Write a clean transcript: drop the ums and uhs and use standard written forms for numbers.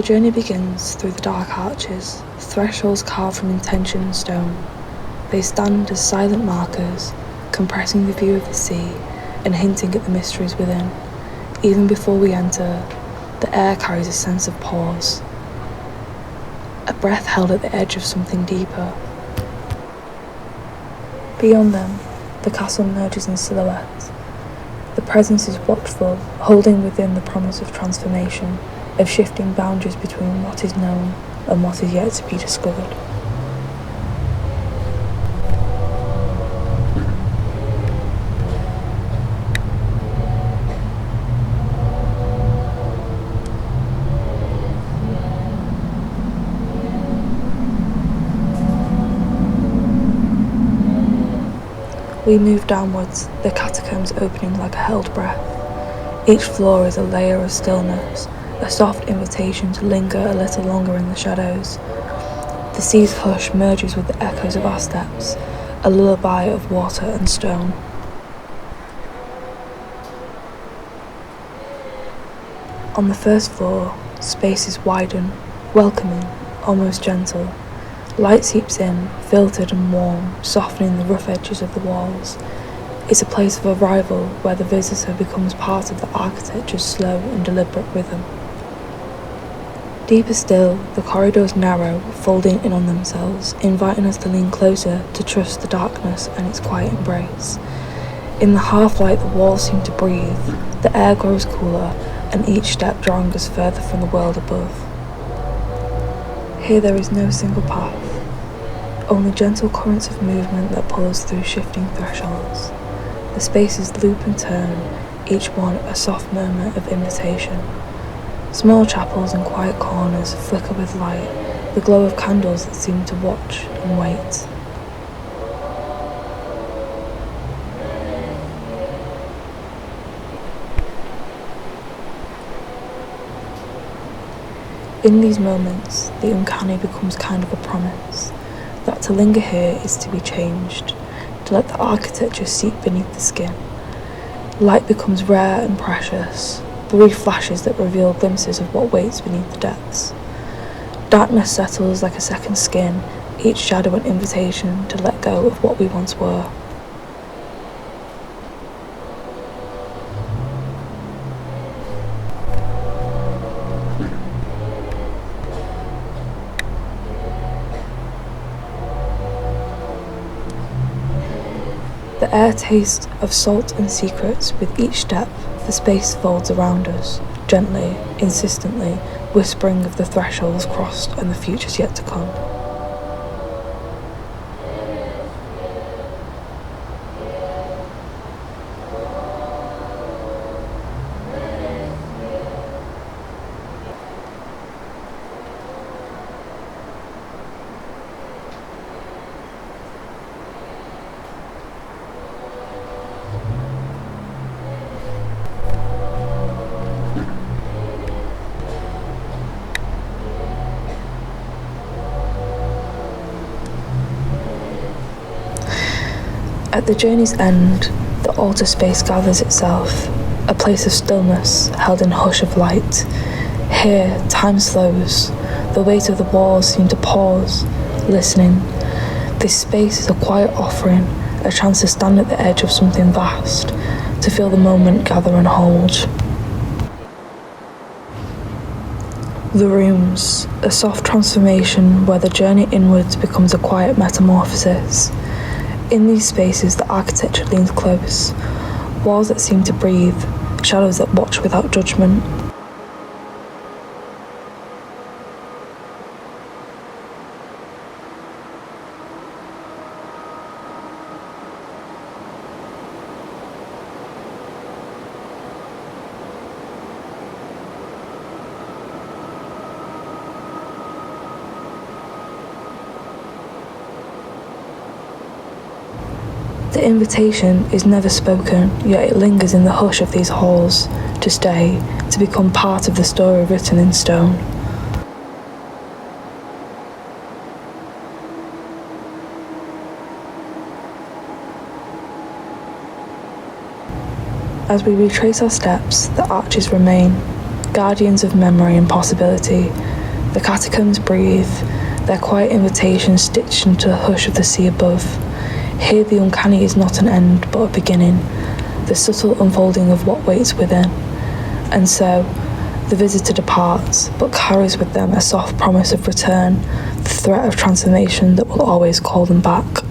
journey begins through the dark arches, thresholds carved from intention and stone. They stand as silent markers, compressing the view of the sea and hinting at the mysteries within. Even before we enter, the air carries a sense of pause, a breath held at the edge of something deeper. Beyond them, the castle merges in silhouette. The presence is watchful, holding within the promise of transformation, of shifting boundaries between what is known and what is yet to be discovered. We move downwards, the catacombs opening like a held breath. Each floor is a layer of stillness, a soft invitation to linger a little longer in the shadows. The sea's hush merges with the echoes of our steps, a lullaby of water and stone. On the first floor, spaces widen, welcoming, almost gentle. Light seeps in, filtered and warm, softening the rough edges of the walls. It's a place of arrival where the visitor becomes part of the architecture's slow and deliberate rhythm. Deeper still, the corridors narrow, folding in on themselves, inviting us to lean closer, to trust the darkness and its quiet embrace. In the half-light, the walls seem to breathe, the air grows cooler, and each step drawing us further from the world above. Here there is no single path, only gentle currents of movement that pull us through shifting thresholds. The spaces loop and turn, each one a soft murmur of invitation. Small chapels and quiet corners flicker with light, the glow of candles that seem to watch and wait. In these moments, the uncanny becomes kind of a promise, that to linger here is to be changed, to let the architecture seep beneath the skin. Light becomes rare and precious, brief flashes that reveal glimpses of what waits beneath the depths. Darkness settles like a second skin, each shadow an invitation to let go of what we once were. The air tastes of salt and secrets. With each step, the space folds around us, gently, insistently, whispering of the thresholds crossed and the futures yet to come. At the journey's end, the altar space gathers itself, a place of stillness held in hush of light. Here, time slows. The weight of the walls seem to pause, listening. This space is a quiet offering, a chance to stand at the edge of something vast, to feel the moment gather and hold. The rooms, a soft transformation where the journey inwards becomes a quiet metamorphosis. In these spaces, the architecture leans close, walls that seem to breathe, shadows that watch without judgment. The invitation is never spoken, yet it lingers in the hush of these halls, to stay, to become part of the story written in stone. As we retrace our steps, the arches remain, guardians of memory and possibility, The catacombs breathe, their quiet invitation stitched into the hush of the sea above. Here the uncanny is not an end but a beginning, the subtle unfolding of what waits within. And so, the visitor departs, but carries with them a soft promise of return, the threat of transformation that will always call them back.